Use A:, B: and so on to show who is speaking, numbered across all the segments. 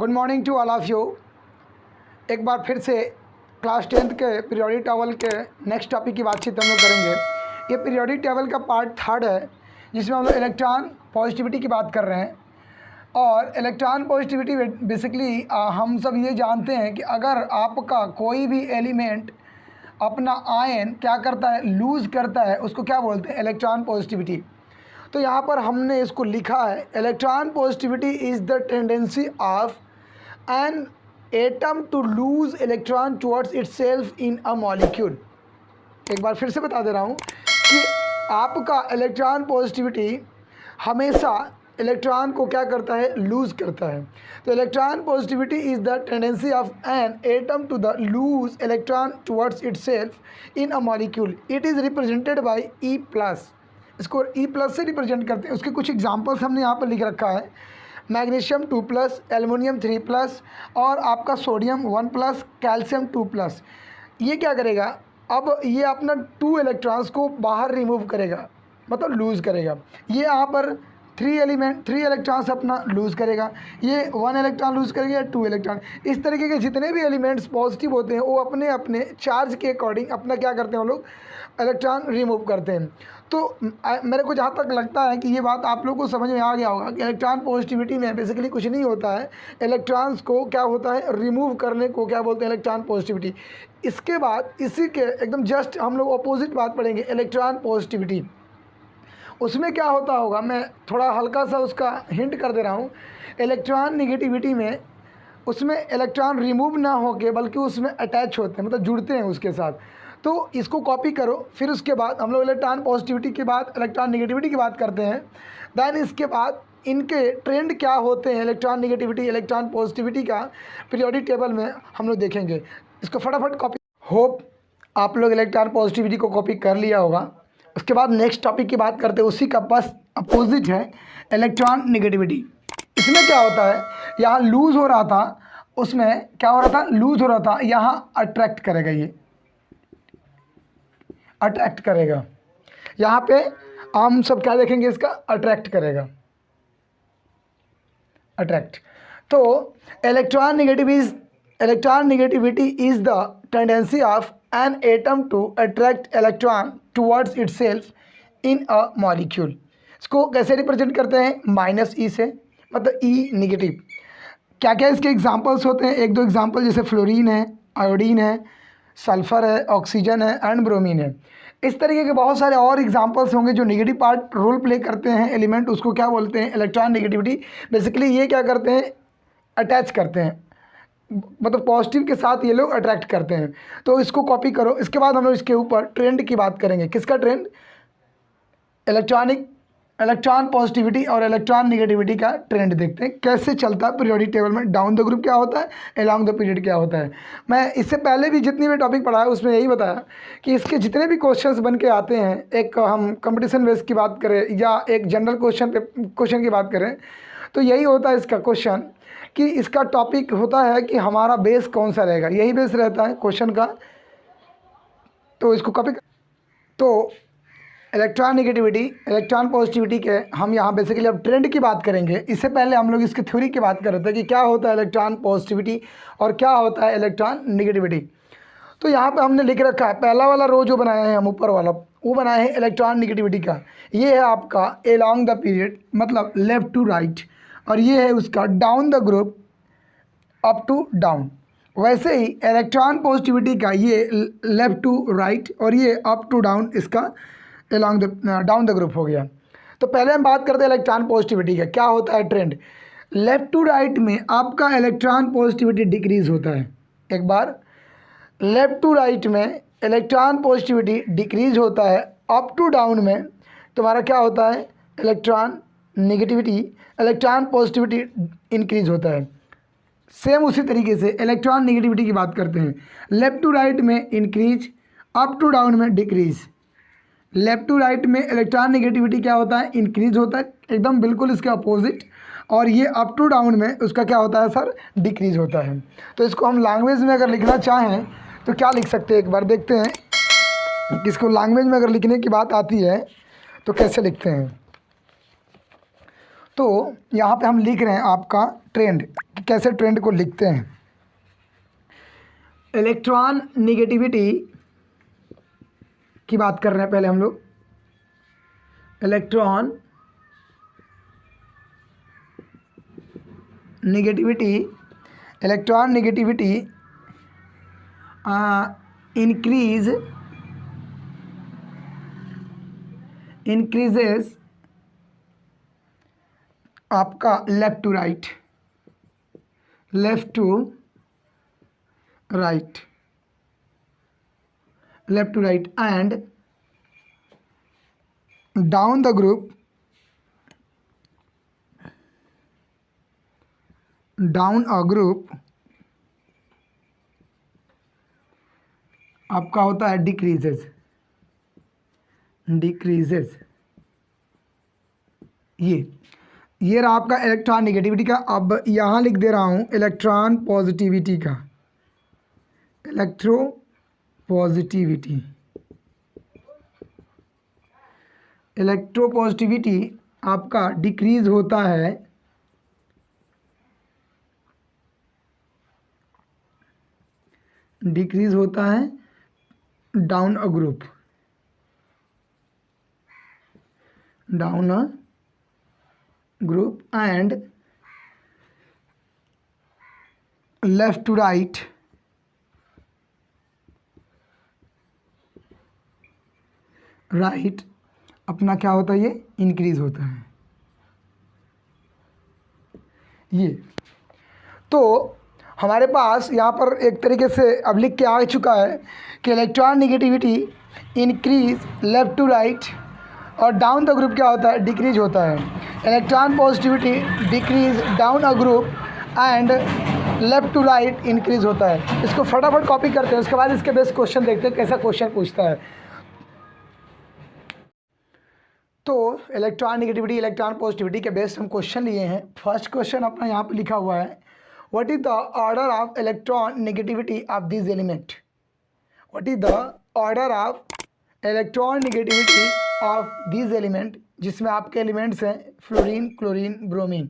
A: Good morning to all of you. एक बार फिर से क्लास 10th के पीरियोडिक टेबल के नेक्स्ट टॉपिक की बातचीत हम लोग करेंगे। ये पीरियोडिक टेबल का पार्ट 3 है, जिसमें हम लोग इलेक्ट्रॉन पॉजिटिविटी की बात कर रहे हैं। और इलेक्ट्रॉन पॉजिटिविटी बेसिकली हम सब ये जानते हैं कि अगर आपका कोई भी एलिमेंट अपना आयन क्या करता है, लूज़ करता है, उसको क्या बोलते हैं, इलेक्ट्रॉन पॉजिटिविटी। तो यहाँ पर हमने इसको लिखा है, electron positivity is the tendency of an atom to lose electron towards itself in a molecule. एक बार फिर से बता दे रहा हूँ कि आपका इलेक्ट्रॉन पॉजिटिविटी हमेशा इलेक्ट्रॉन को क्या करता है, लूज़ करता है। तो electron positivity is the tendency of an atom to the lose electron towards itself in a molecule. It is represented by E+। इसको E+ से रिप्रेजेंट करते हैं। उसके कुछ एग्जांपल्स हमने यहाँ पर लिख रखा है, मैग्नीशियम 2+, एल्युमिनियम 3+, और आपका सोडियम 1+, कैल्शियम 2+। ये क्या करेगा, अब ये अपना 2 इलेक्ट्रॉन्स को बाहर रिमूव करेगा, मतलब लूज़ करेगा। ये यहाँ पर 3 इलेक्ट्रॉन्स अपना लूज़ करेगा, ये 1 इलेक्ट्रॉन लूज़ करेगा, 2 इलेक्ट्रॉन। इस तरीके के जितने भी एलिमेंट्स पॉजिटिव होते हैं वो अपने अपने चार्ज के अकॉर्डिंग अपना क्या करते हैं, वो लोग इलेक्ट्रॉन रिमूव करते हैं। तो मेरे को जहाँ तक लगता है कि ये बात आप लोगों को समझ में आ गया होगा कि इलेक्ट्रॉन पॉजिटिविटी में बेसिकली कुछ नहीं होता है, इलेक्ट्रॉन्स को क्या होता है, रिमूव करने को क्या बोलते हैं, इलेक्ट्रॉन पॉजिटिविटी। इसके बाद इसी के एकदम जस्ट हम लोग अपोजिट बात पढ़ेंगे, इलेक्ट्रॉन पॉजिटिविटी। उसमें क्या होता होगा, मैं थोड़ा हल्का सा उसका हिंट कर दे रहा हूँ। इलेक्ट्रॉन निगेटिविटी में उसमें इलेक्ट्रॉन रिमूव ना होके बल्कि उसमें अटैच होते हैं, मतलब जुड़ते हैं उसके साथ। तो इसको कॉपी करो, फिर उसके बाद हम लोग इलेक्ट्रॉन पॉजिटिविटी के बाद इलेक्ट्रॉन निगेटिविटी की बात करते हैं। दैन इसके बाद इनके ट्रेंड क्या होते हैं, इलेक्ट्रॉन निगेटिविटी इलेक्ट्रॉन पॉजिटिविटी का पीरियोडिक टेबल में हम लोग देखेंगे। इसको फटाफट कॉपी। होप आप लोग इलेक्ट्रॉन पॉजिटिविटी को कॉपी कर लिया होगा। उसके बाद नेक्स्ट टॉपिक की बात करते हैं, उसी का बस अपोजिट है इलेक्ट्रॉन निगेटिविटी। इसमें क्या होता है, यहाँ लूज़ हो रहा था, उसमें क्या हो रहा था, लूज़ हो रहा था, यहाँ अट्रैक्ट करेगा, ये अट्रैक्ट करेगा। यहाँ पे हम सब क्या देखेंगे, इसका अट्रैक्ट करेगा, अट्रैक्ट। तो electron negativity is the tendency of an atom to attract electron towards itself in a molecule. इसको कैसे रिप्रेजेंट करते हैं, -E से, मतलब E निगेटिव। क्या क्या इसके एग्जांपल्स होते हैं, एक दो एग्जांपल, जैसे फ्लोरीन है, आयोडीन है, सल्फ़र है, ऑक्सीजन है एंड ब्रोमीन है। इस तरीके के बहुत सारे और एग्जांपल्स होंगे जो नेगेटिव पार्ट रोल प्ले करते हैं एलिमेंट, उसको क्या बोलते हैं, इलेक्ट्रॉन नेगेटिविटी। बेसिकली ये क्या करते हैं, अटैच करते हैं, मतलब पॉजिटिव के साथ ये लोग अट्रैक्ट करते हैं। तो इसको कॉपी करो। इसके बाद हम लोग इसके ऊपर ट्रेंड की बात करेंगे। किसका ट्रेंड, इलेक्ट्रॉन पॉजिटिविटी और इलेक्ट्रॉन निगेटिविटी का ट्रेंड देखते हैं कैसे चलता है पीरियोडिक टेबल में। डाउन द ग्रुप क्या होता है, अलोंग द पीरियड क्या होता है। मैं इससे पहले भी जितनी भी टॉपिक पढ़ाया उसमें यही बताया कि इसके जितने भी क्वेश्चंस बन के आते हैं, एक हम कंपटीशन बेस की बात करें या एक जनरल क्वेश्चन की बात करें, तो यही होता है इसका क्वेश्चन कि इसका टॉपिक होता है कि हमारा बेस कौन सा रहेगा, यही बेस रहता है क्वेश्चन का। तो इसको कॉपी। तो इलेक्ट्रॉन निगेटिविटी इलेक्ट्रॉन पॉजिटिविटी के हम यहाँ बेसिकली अब ट्रेंड की बात करेंगे। इससे पहले हम लोग इसकी थ्योरी की बात कर रहे थे कि क्या होता है इलेक्ट्रॉन पॉजिटिविटी और क्या होता है इलेक्ट्रॉन निगेटिविटी। तो यहाँ पे हमने लिख रखा है, पहला वाला रो जो बनाया है हम ऊपर वाला, वो बनाया है इलेक्ट्रॉन निगेटिविटी का। ये है आपका अलोंग द पीरियड, मतलब लेफ़्ट टू राइट, और ये है उसका down the group up to down. वैसे ही इलेक्ट्रॉन पॉजिटिविटी का ये लेफ़्ट टू राइट और ये अप टू डाउन, इसका along the down the group हो गया। तो पहले हम बात करते हैं इलेक्ट्रॉन पॉजिटिविटी का, क्या होता है ट्रेंड। लेफ़्ट टू राइट में आपका इलेक्ट्रॉन पॉजिटिविटी डिक्रीज होता है। एक बार लेफ़्ट टू राइट में इलेक्ट्रॉन पॉजिटिविटी डिक्रीज होता है, अप टू डाउन में तुम्हारा क्या होता है, इलेक्ट्रॉन पॉजिटिविटी इंक्रीज होता है। सेम उसी तरीके से इलेक्ट्रॉन निगेटिविटी की बात करते हैं, लेफ़्ट टू राइट में इंक्रीज, अप टू डाउन में डिक्रीज। लेफ़्ट टू राइट में इलेक्ट्रॉन निगेटिविटी क्या होता है, इंक्रीज होता है, एकदम बिल्कुल इसके अपोजिट। और ये अप टू डाउन में उसका क्या होता है सर, डिक्रीज होता है। तो इसको हम लैंग्वेज में अगर लिखना चाहें तो क्या लिख सकते हैं, एक बार देखते हैं कि इसको लैंग्वेज में अगर लिखने की बात आती है तो कैसे लिखते हैं। तो यहाँ पे हम लिख रहे हैं आपका ट्रेंड, कैसे ट्रेंड को लिखते हैं। इलेक्ट्रॉन निगेटिविटी की बात कर रहे हैं पहले हम लोग। इलेक्ट्रॉन निगेटिविटी इंक्रीजेस आपका left to right and down the group आपका होता है डिक्रीजेस। ये रहा आपका इलेक्ट्रॉन निगेटिविटी का। अब यहाँ लिख दे रहा हूँ इलेक्ट्रॉन पॉजिटिविटी का। इलेक्ट्रोपॉजिटिविटी आपका डिक्रीज होता है down a group and left to right अपना क्या होता है, ये इंक्रीज होता है। ये तो हमारे पास यहाँ पर एक तरीके से अब लिख के आ चुका है कि electron negativity increase left to right और डाउन द ग्रुप क्या होता है, डिक्रीज होता है। Electron positivity decrease down a group and left to right increase होता है। इसको फटाफट कॉपी करते हैं, उसके बाद इसके बेस क्वेश्चन देखते हैं कैसा क्वेश्चन पूछता है। तो इलेक्ट्रॉन निगेटिविटी इलेक्ट्रॉन पॉजिटिविटी के बेस हम क्वेश्चन लिए हैं। फर्स्ट क्वेश्चन अपना यहाँ पे लिखा हुआ है, what is the order of electron negativity of this element. What is the order of electron negativity of this element, जिसमें आपके एलिमेंट्स हैं फ्लोरीन, क्लोरीन, ब्रोमीन।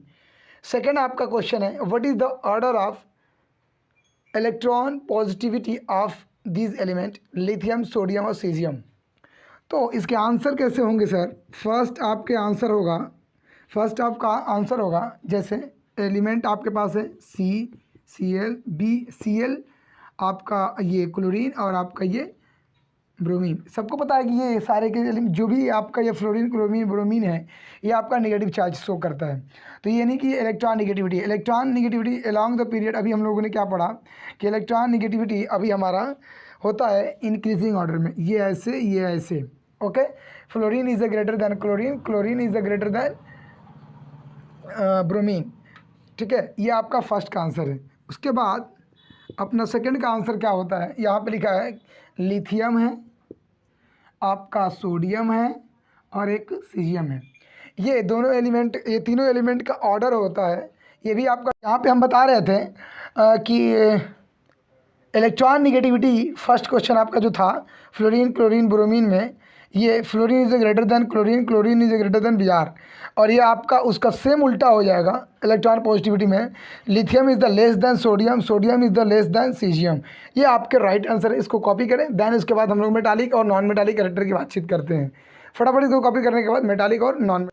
A: सेकेंड आपका क्वेश्चन है, what is the order of electron positivity of this element, lithium, sodium और caesium. तो इसके answer कैसे होंगे सर? फर्स्ट आपका आंसर होगा जैसे एलिमेंट आपके पास है Cl, Bcl, आपका ये क्लोरीन और आपका ये ब्रोमीन। सबको पता है कि ये सारे के जो भी आपका ये फ्लोरीन, क्लोरीन, ब्रोमीन है, ये आपका नेगेटिव चार्ज शो करता है। तो ये नहीं कि electron negativity along the period, अभी हम लोगों ने क्या पढ़ा कि इलेक्ट्रॉन निगेटिविटी अभी हमारा होता है इंक्रीजिंग ऑर्डर में, ये ऐसे। Okay, fluorine is a greater than chlorine is a greater than bromine. ठीक है, ये आपका फर्स्ट का आंसर है। उसके बाद अपना सेकंड का आंसर क्या होता है, यहाँ पे लिखा है लिथियम है, आपका सोडियम है और एक सीजियम है। ये दोनों एलिमेंट, ये तीनों एलिमेंट का ऑर्डर होता है। ये भी आपका यहाँ पे हम बता रहे थे कि इलेक्ट्रॉन निगेटिविटी फर्स्ट क्वेश्चन आपका जो था फ्लोरीन, क्लोरीन, ब्रोमीन में, ये fluorine is greater than chlorine is greater than Br, और ये आपका उसका सेम उल्टा हो जाएगा इलेक्ट्रॉन पॉजिटिविटी में, lithium is the less than sodium is the less than caesium. ये आपके राइट आंसर है, इसको कॉपी करें। देन उसके बाद हम लोग मेटालिक और नॉन मेटालिक कैरेक्टर की बातचीत करते हैं। फटाफट इसको कॉपी करने के बाद मेटालिक और नॉन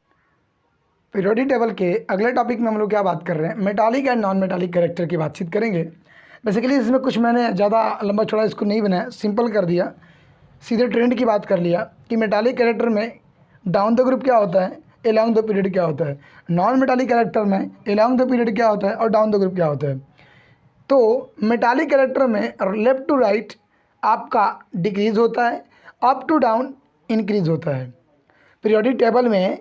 A: पीरियोडिक टेबल के अगले टॉपिक में हम लोग क्या बात कर रहे हैं, metallic and non metallic character की बातचीत करेंगे। बेसिकली इसमें कुछ मैंने ज़्यादा लंबा चौड़ा इसको नहीं बनाया, सिंपल कर दिया, सीधे ट्रेंड की बात कर लिया कि मेटालिक कैरेक्टर में डाउन द ग्रुप क्या होता है, अलॉन्ग द पीरियड क्या होता है। नॉन मेटालिक कैरेक्टर में अलॉन्ग द पीरियड क्या होता है और डाउन द ग्रुप क्या होता है। तो मेटालिक कैरेक्टर में लेफ्ट टू राइट आपका डिक्रीज होता है, अप टू डाउन इंक्रीज होता है। पीरियोडिक टेबल में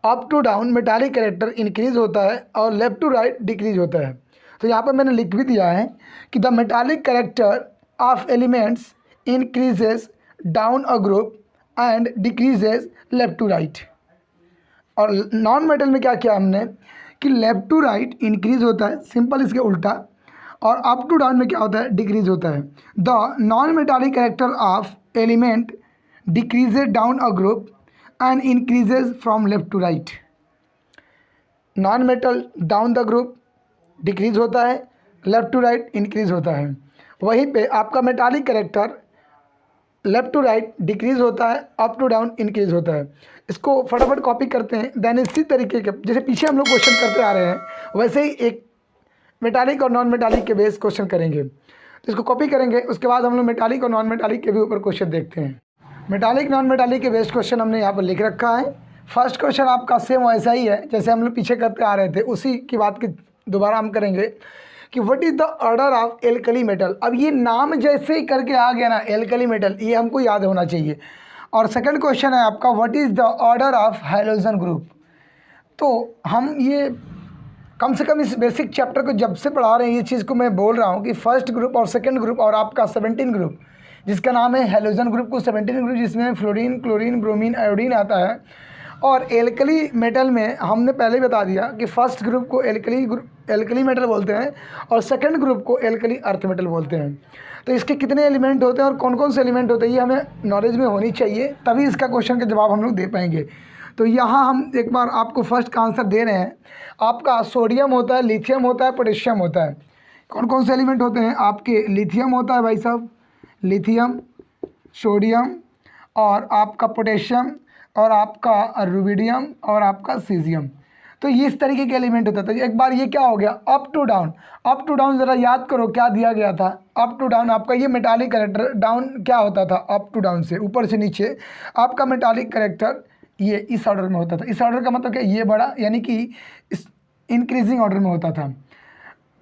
A: up to down metallic character increase होता है और लेफ्ट टू राइट डिक्रीज होता है। तो यहाँ पर मैंने लिख भी दिया है कि the metallic character of elements increases down a group and decreases left to right. और नॉन मेटल में क्या किया हमने कि लेफ्ट टू राइट इंक्रीज होता है, सिंपल इसके उल्टा, और अप टू डाउन में क्या होता है, डिक्रीज होता है। The non metallic character of element decreases down a group and increases from left to right. Non metal down the group decrease होता है, लेफ़्ट टू राइट इंक्रीज़ होता है। वहीं पे आपका metallic character left to right decrease होता है, up to down increase होता है। इसको फटाफट कॉपी करते हैं, देन इसी तरीके के जैसे पीछे हम लोग क्वेश्चन करते आ रहे हैं वैसे ही एक मेटालिक और नॉन मेटालिक के बेस क्वेश्चन करेंगे। तो इसको कॉपी करेंगे, उसके बाद हम लोग मेटालिक और नॉन मेटालिक के भी ऊपर क्वेश्चन देखते हैं। मेटालिक नॉन मेटालिक के बेस क्वेश्चन हमने यहाँ पर लिख रखा है। फर्स्ट क्वेश्चन आपका सेम वैसा ही है जैसे हम लोग पीछे करते आ रहे थे, उसी की बात की दोबारा हम करेंगे कि what is the order of alkali metal. अब ये नाम जैसे ही करके आ गया ना एल्कली मेटल, ये हमको याद होना चाहिए। और सेकंड क्वेश्चन है आपका what is the order of hydrogen group. तो हम ये कम से कम इस बेसिक चैप्टर को जब से पढ़ा रहे हैं ये चीज़ को मैं बोल रहा हूँ कि फर्स्ट ग्रुप और सेकंड ग्रुप और आपका 17 ग्रुप जिसका नाम है हैलोजन ग्रुप को 17 ग्रुप जिसमें फ्लोरीन, क्लोरीन, ब्रोमीन, आयोडीन आता है। और एल्कली मेटल में हमने पहले ही बता दिया कि फर्स्ट ग्रुप को एल्कली मेटल बोलते हैं और सेकंड ग्रुप को एल्कली अर्थ मेटल बोलते हैं। तो इसके कितने एलिमेंट होते हैं और कौन कौन से एलिमेंट होते हैं ये हमें नॉलेज में होनी चाहिए, तभी इसका क्वेश्चन का जवाब हम लोग दे पाएंगे। तो यहाँ हम एक बार आपको फर्स्ट का आंसर दे रहे हैं। आपका सोडियम होता है, लिथियम होता है, पोटेशियम होता है। कौन कौन से एलिमेंट होते हैं आपके? लिथियम होता है भाई साहब, लिथियम, सोडियम और आपका पोटेशियम और आपका रुबिडियम और आपका सीजियम। तो ये इस तरीके के एलिमेंट होता था। एक बार ये क्या हो गया up to down. Up to down ज़रा याद करो क्या दिया गया था। अप टू डाउन आपका ये मेटालिक कैरेक्टर, डाउन क्या होता था अप टू डाउन से ऊपर से नीचे आपका मेटालिक कैरेक्टर ये इस ऑर्डर में होता था। इस ऑर्डर का मतलब क्या, ये बड़ा यानी कि इस इंक्रीजिंग ऑर्डर में होता था।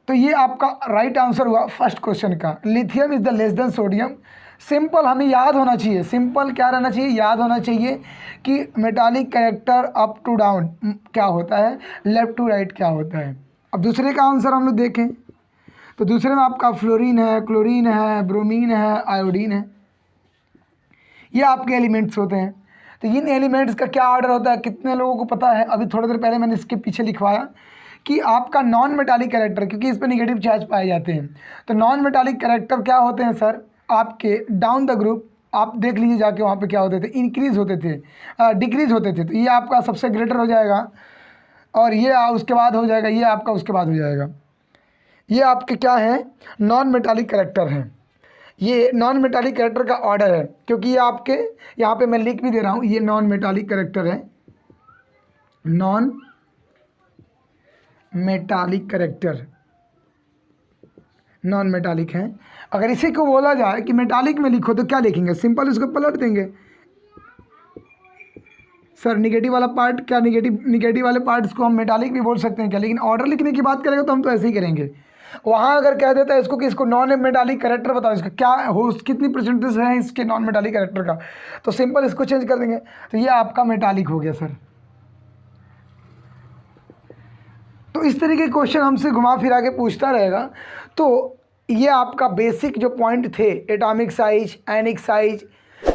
A: तो ये आपका राइट आंसर हुआ फर्स्ट क्वेश्चन का। Lithium is the less than sodium. Simple हमें याद होना चाहिए, सिंपल क्या रहना चाहिए, याद होना चाहिए कि metallic character up to down क्या होता है, लेफ़्ट टू राइट क्या होता है। अब दूसरे का आंसर हम लोग देखें तो दूसरे में आपका फ्लोरीन है, क्लोरीन है, ब्रोमीन है, आयोडीन है। ये आपके एलिमेंट्स होते हैं। तो इन एलिमेंट्स का क्या ऑर्डर होता है कितने लोगों को पता है? अभी थोड़ी देर पहले मैंने इसके पीछे लिखवाया कि आपका नॉन मेटालिक कैरेक्टर, क्योंकि इस पर निगेटिव चार्ज पाए जाते हैं, तो नॉन मेटालिक कैरेक्टर क्या होते हैं सर आपके डाउन द ग्रुप। आप देख लीजिए जाके वहाँ पे क्या होते थे, इंक्रीज़ होते थे, डिक्रीज़ होते थे। तो ये आपका सबसे ग्रेटर हो जाएगा और ये उसके बाद हो जाएगा, ये आपका उसके बाद हो जाएगा। ये आपके क्या है, नॉन मेटालिक कैरेक्टर हैं। ये नॉन मेटालिक कैरेक्टर का ऑर्डर है, क्योंकि ये आपके यहाँ पे मैं लिख भी दे रहा हूँ, ये नॉन मेटालिक कैरेक्टर है, non metallic character, non metallic है। अगर इसी को बोला जाए कि मेटालिक में लिखो तो क्या लिखेंगे? सिंपल इसको पलट देंगे सर। निगेटिव वाला पार्ट क्या, निगेटिव वाले पार्ट्स को हम मेटालिक भी बोल सकते हैं क्या? लेकिन ऑर्डर लिखने की बात करेंगे तो हम तो ऐसे ही करेंगे। वहाँ अगर कह देता है इसको कि इसको नॉन मेटालिक कैरेक्टर बताओ, इसका क्या हो, कितनी परसेंटेज है इसके नॉन मेटालिक कैरेक्टर का, तो सिंपल इसको चेंज कर देंगे। तो ये आपका मेटालिक हो गया सर। तो इस तरीके के क्वेश्चन हमसे घुमा फिरा के पूछता रहेगा। तो ये आपका बेसिक जो पॉइंट थे, एटॉमिक साइज, आयनिक size,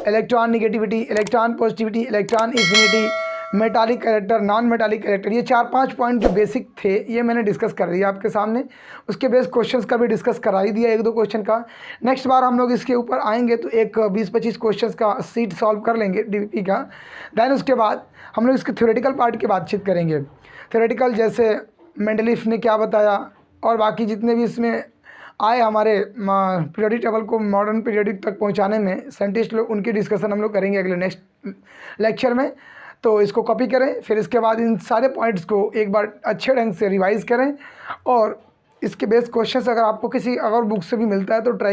A: electron negativity, electron positivity, electron affinity, metallic character, non metallic character, ये 4-5 पॉइंट जो बेसिक थे ये मैंने डिस्कस कर दिया आपके सामने। उसके बेस क्वेश्चंस का भी डिस्कस करा ही दिया 1-2 क्वेश्चन का। नेक्स्ट बार हम लोग इसके ऊपर आएंगे तो एक 20-25 क्वेश्चंस का सीट सॉल्व कर लेंगे डीवीपी का। देन उसके बाद हम लोग इसके थ्योरेटिकल पार्ट की बातचीत करेंगे। थ्योरेटिकल जैसे मेंडलीफ ने क्या बताया और बाकी जितने भी इसमें आए हमारे पीरियोडिक टेबल को मॉडर्न पीरियोडिक तक पहुंचाने में साइंटिस्ट लोग, उनकी डिस्कशन हम लोग करेंगे अगले नेक्स्ट लेक्चर में। तो इसको कॉपी करें, फिर इसके बाद इन सारे पॉइंट्स को एक बार अच्छे ढंग से रिवाइज़ करें और इसके बेस क्वेश्चंस अगर आपको किसी अगर बुक से भी मिलता है तो ट्राई